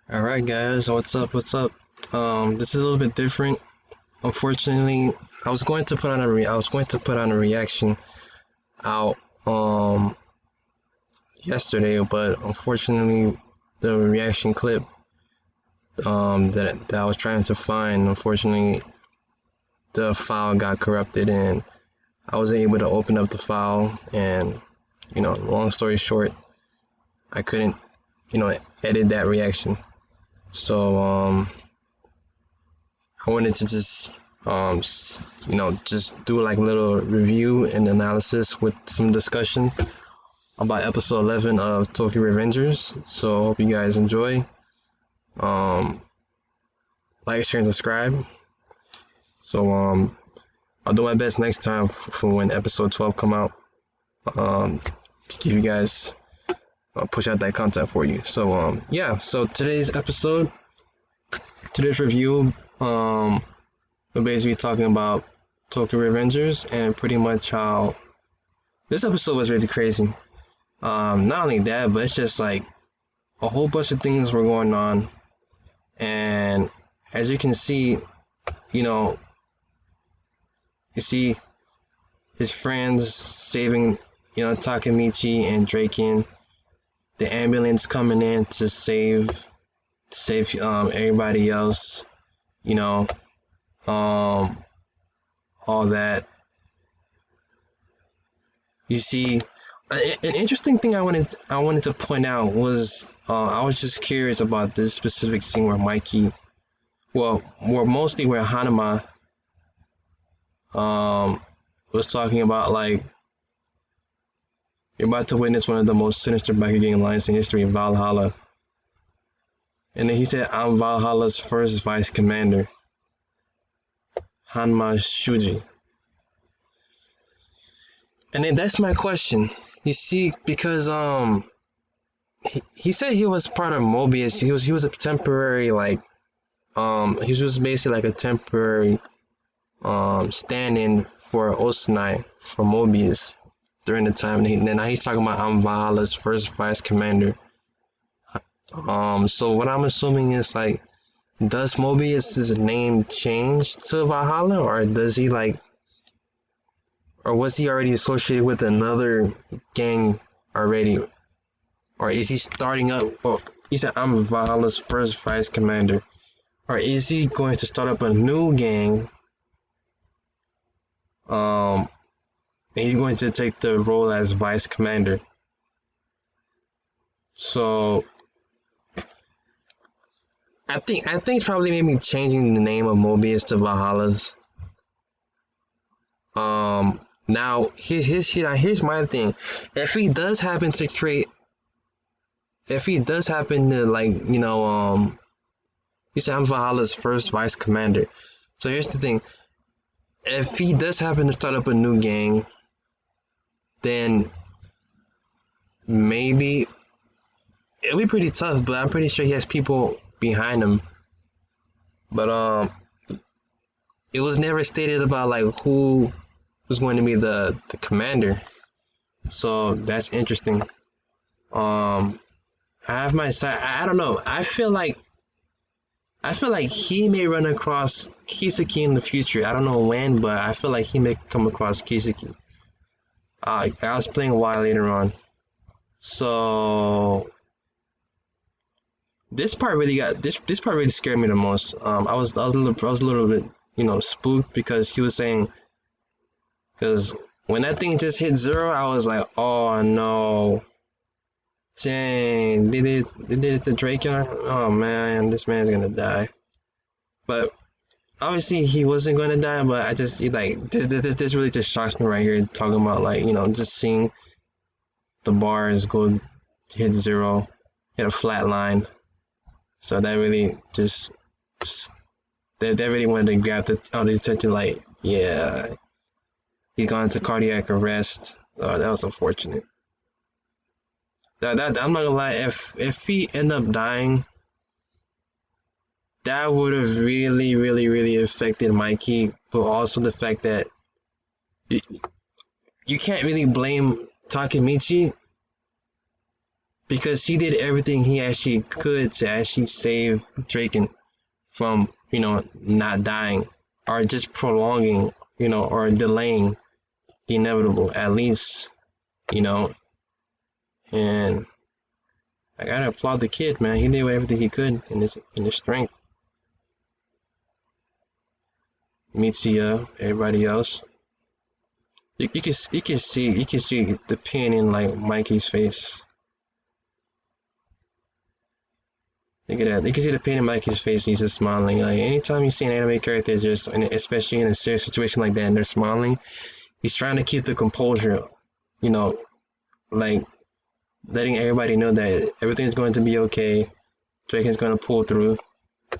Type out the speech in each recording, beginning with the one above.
All right, guys, what's up? What's up? This is a little bit different. Unfortunately, I was going to put on a reaction out yesterday, but unfortunately, the reaction clip that I was trying to find, unfortunately, the file got corrupted, and I wasn't able to open up the file. And long story short, I couldn't edit that reaction. So I wanted to just just do like a little review and analysis with some discussions about episode 11 of Tokyo Revengers. So hope you guys enjoy. Um, like, share, and subscribe. So I'll do my best next time for when episode 12 come out. To give you guys push out that content for you. So yeah. So today's review. We're basically talking about Tokyo Revengers and pretty much how this episode was really crazy. Not only that, but it's just like a whole bunch of things were going on, and as you can see, you know, you see his friends saving, Takemichi and Draken, the ambulance coming in to save everybody else, you know, um, all that. You see, an interesting thing I wanted to point out was I was just curious about this specific scene where mostly where Hanama um was talking about, like, you're about to witness one of the most sinister Bakugan alliance in history, Valhalla, and then he said, "I'm Valhalla's first vice commander, Hanma Shuji." And then that's my question. You see, because he said he was part of Mobius. He was a temporary, like, he was basically like a temporary stand-in for Osanai for Mobius during the time. And then now he's talking about, I'm Valhalla's first vice commander. So what I'm assuming is, like, does Mobius's name change to Valhalla, or does he, like, or was he already associated with another gang already, or is he starting up? Or he said, I'm Valhalla's first vice commander, or is he going to start up a new gang? Um, and he's going to take the role as vice commander. So I think it's probably maybe changing the name of Mobius to Valhalla's. Now here's my thing. If he does happen to create, if he does happen to, like, he said, I'm Valhalla's first vice commander. So here's the thing. If he does happen to start up a new gang, then maybe it'll be pretty tough, but I'm pretty sure he has people behind him. But it was never stated about, like, who was going to be the commander. So that's interesting. I have my side. I don't know. I feel like he may run across Kiseki in the future. I don't know when, but I feel like he may come across Kiseki. I was playing WoW later on, so this part really scared me the most. I was a little bit, spooked, because he was saying, because when that thing just hit zero, I was like, oh no, dang, they did it to Drake. Oh man, this man's gonna die. But obviously he wasn't going to die. But I just, like, this really just shocks me right here, talking about, like, just seeing the bars go hit zero, hit a flat line. So that really just that really wanted to grab the attention. Like, yeah, he's gone into cardiac arrest. That was unfortunate. That I'm not gonna lie. If he end up dying, that would have really, really, really affected Mikey. But also the fact that you, you can't really blame Takemichi, because he did everything he actually could to actually save Draken from, not dying or just prolonging, or delaying the inevitable at least, you know. And I gotta applaud the kid, man. He did everything he could in his strength. Mitsuya, everybody else. You can see the pain in like Mikey's face. Look at that. You can see the pain in Mikey's face. He's just smiling. Like anytime you see an anime character, just and especially in a serious situation like that, and they're smiling, he's trying to keep the composure. You know, like letting everybody know that everything's going to be okay. Drake is going to pull through,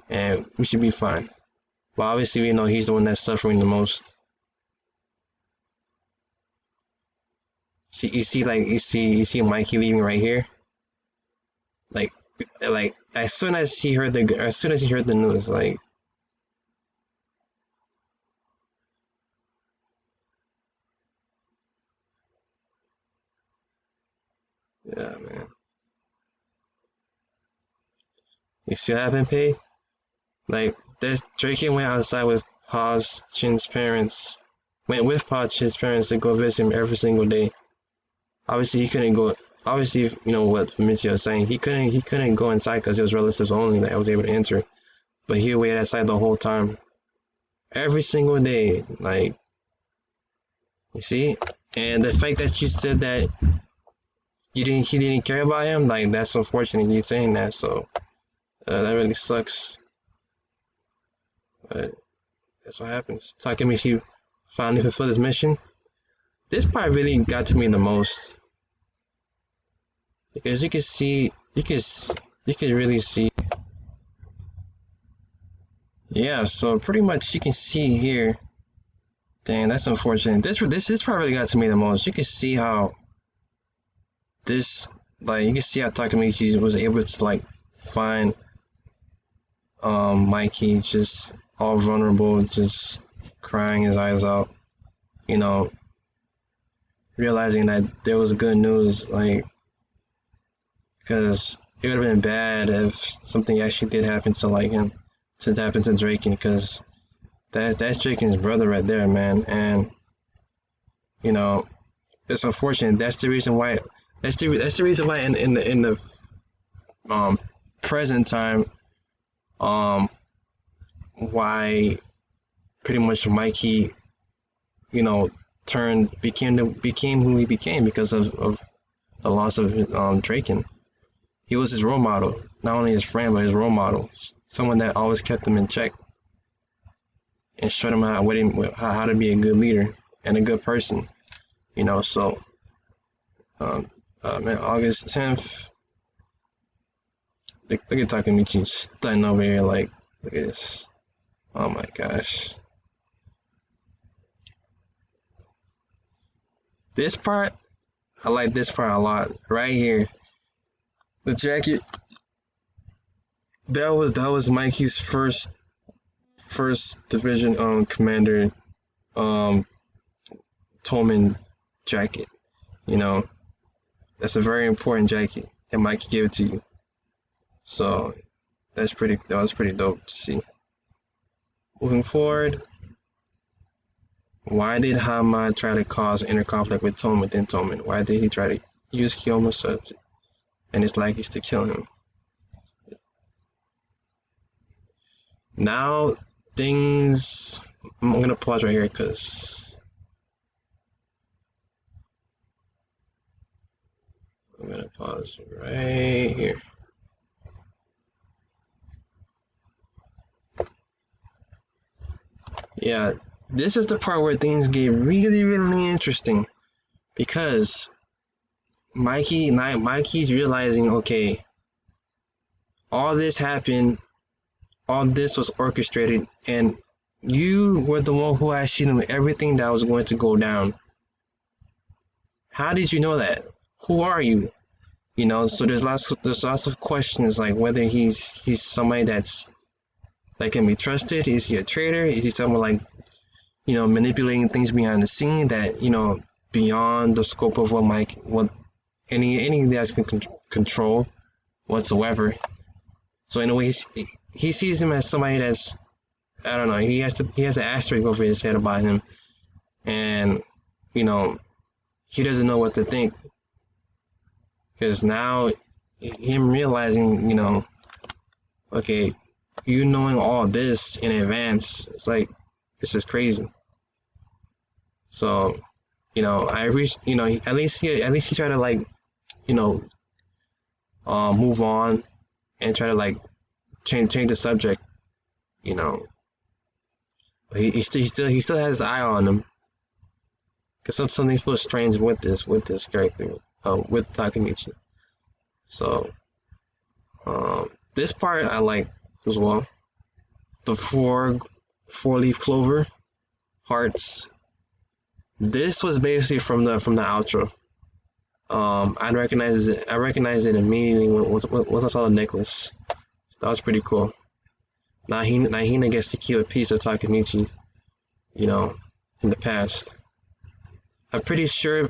and we should be fine. But obviously, we know he's the one that's suffering the most. See, you see Mikey leaving right here. Like, as soon as he heard the news, like, yeah, man. You see what happened, Pay? Like, there's Drake went outside with Pa's Chin's parents. Went with Pa Chin's parents to go visit him every single day. Obviously, he couldn't go. Obviously, you know what Famicio was saying. He couldn't go inside because it was relatives only that was able to enter. But he waited outside the whole time, every single day. Like, you see, and the fact that you said that he didn't care about him, like that's unfortunate. You saying that, so that really sucks. But that's what happens. Takemichi finally fulfilled his mission. This part really got to me the most because you can really see. Yeah, so pretty much you can see here. Dang, that's unfortunate. This part really got to me the most. You can see how this, like, you can see how Takemichi was able to like find Mikey just all vulnerable, just crying his eyes out. You know, realizing that there was good news, like, because it would have been bad if something actually did happen to like him, to happen to Draken, because that's Draken's brother right there, man, and you know it's unfortunate. That's the reason why in the um present time, um why pretty much Mikey, you know, became who he became because of the loss of Draken. He was his role model, not only his friend but his role model, someone that always kept him in check and showed him how to be a good leader and a good person. You know, so man, August 10th. Look at Takemichi stunning over here. Like, look at this. Oh my gosh. This part, I like this part a lot. Right here, the jacket. That was Mikey's first division commander um Tolman jacket. You know, that's a very important jacket, and Mikey gave it to you. So that was pretty dope to see. Moving forward, why did Hama try to cause inner conflict with Tome within Toman? Why did he try to use Kiyomasu and his lackeys to kill him? Now things. I'm gonna pause right here because I'm gonna pause right here. Yeah, this is the part where things get really, really interesting because Mikey's realizing, okay, all this happened, all this was orchestrated, and you were the one who actually knew everything that was going to go down. How did you know that? Who are you? You know, so there's lots of questions like whether he's somebody that can be trusted. Is he a traitor? Is he someone like, manipulating things behind the scene that, beyond the scope of what any of guys control whatsoever. So in a way, he sees him as somebody that's, I don't know. He has an asterisk over his head about him, and you know he doesn't know what to think because now him realizing, okay, you knowing all this in advance, it's like this is crazy. So, I reached, at least he tried to like, you know, move on and try to like change the subject, you know. But he still has his eye on him because something feels strange with this character, with Takemichi. So, this part I like as well. The four leaf clover hearts. This was basically from the outro. I recognized it immediately once I saw the necklace. That was pretty cool. Now Hina gets to keep a piece of Takemichi, in the past. I'm pretty sure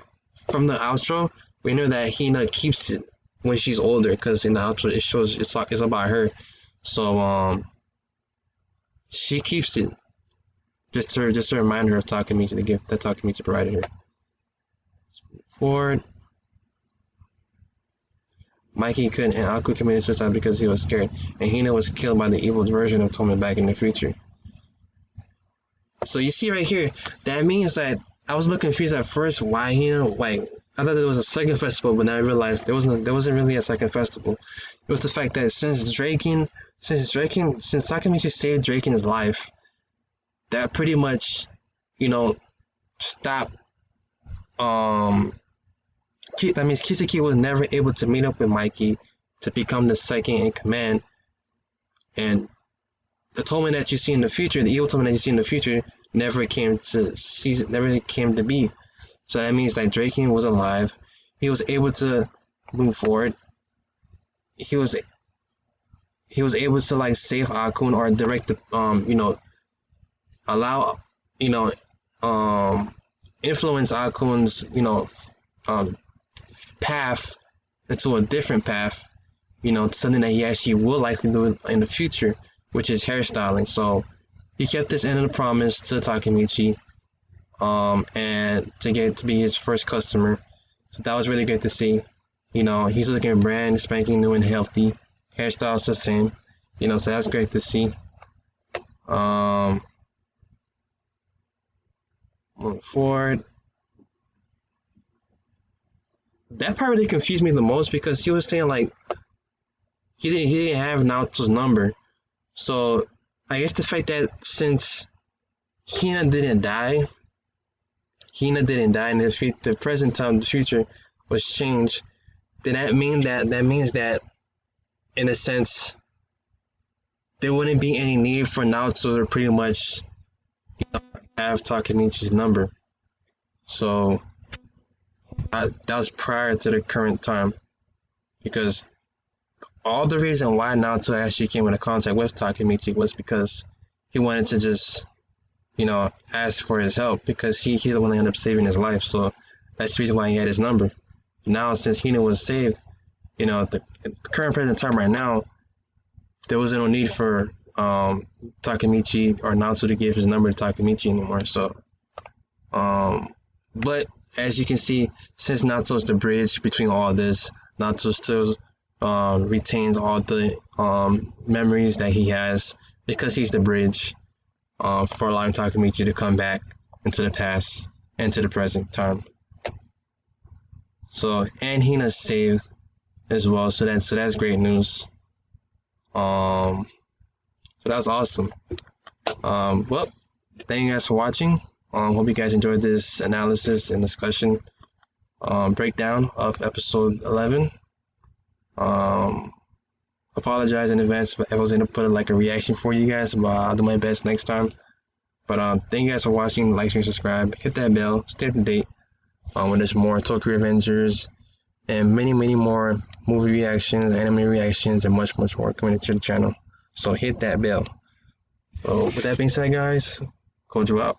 from the outro we know that Hina keeps it when she's older, because in the outro it shows it's about her. So she keeps it just to remind her of Takemichi, the gift that Takemichi provided her. Forward. Mikey and Aku committed suicide because he was scared, and Hina was killed by the evil version of Toma back in the future. So you see right here, that means that I was a little confused at first why Hina, like, I thought there was a second festival, but then I realized there wasn't really a second festival. It was the fact that since Takemichi saved Draken's life, that pretty much, stopped. That means Kiseki was never able to meet up with Mikey to become the second in command, and the Tolman that you see in the future, the evil Tolman that you see in the future, never came to be. So that means that Draken was alive. He was able to move forward. He was able to like save Akun or direct the allow influence Akun's path into a different path, something that he actually will likely do in the future, which is hairstyling. So he kept this end of the promise to Takemichi, and to get to be his first customer. So that was really good to see. He's looking brand spanking new and healthy. Hairstyle's the same. So that's great to see. Moving forward. That part really confused me the most because he was saying like he didn't have Naoto's number. So I guess the fact that since Hina didn't die, and the present time, the future was changed, then that means that in a sense there wouldn't be any need for Naoto to pretty much have Takemichi's number. So that was prior to the current time, because all the reason why Naoto actually came into contact with Takemichi was because he wanted to just, ask for his help, because he's the one that ended up saving his life. So that's the reason why he had his number. Now, since Hina was saved, the current present time right now, there wasn't no need for Takemichi or Naoto to give his number to Takemichi anymore. So, but as you can see, since Naoto's the bridge between all this, Naoto still retains all the memories that he has, because he's the bridge for allowing Takemichi to come back into the past and to the present time. So, and Hina's saved as well, so that's great news. So that's awesome. Well, thank you guys for watching. Hope you guys enjoyed this analysis and discussion breakdown of episode 11. Apologize in advance if I was able to put like a reaction for you guys, but I'll do my best next time. But thank you guys for watching. Like, share, subscribe, hit that bell, stay up to date when there's more Tokyo Revengers and many more movie reactions, anime reactions, and much more coming to the channel. So hit that bell. So with that being said, guys, Kojo out.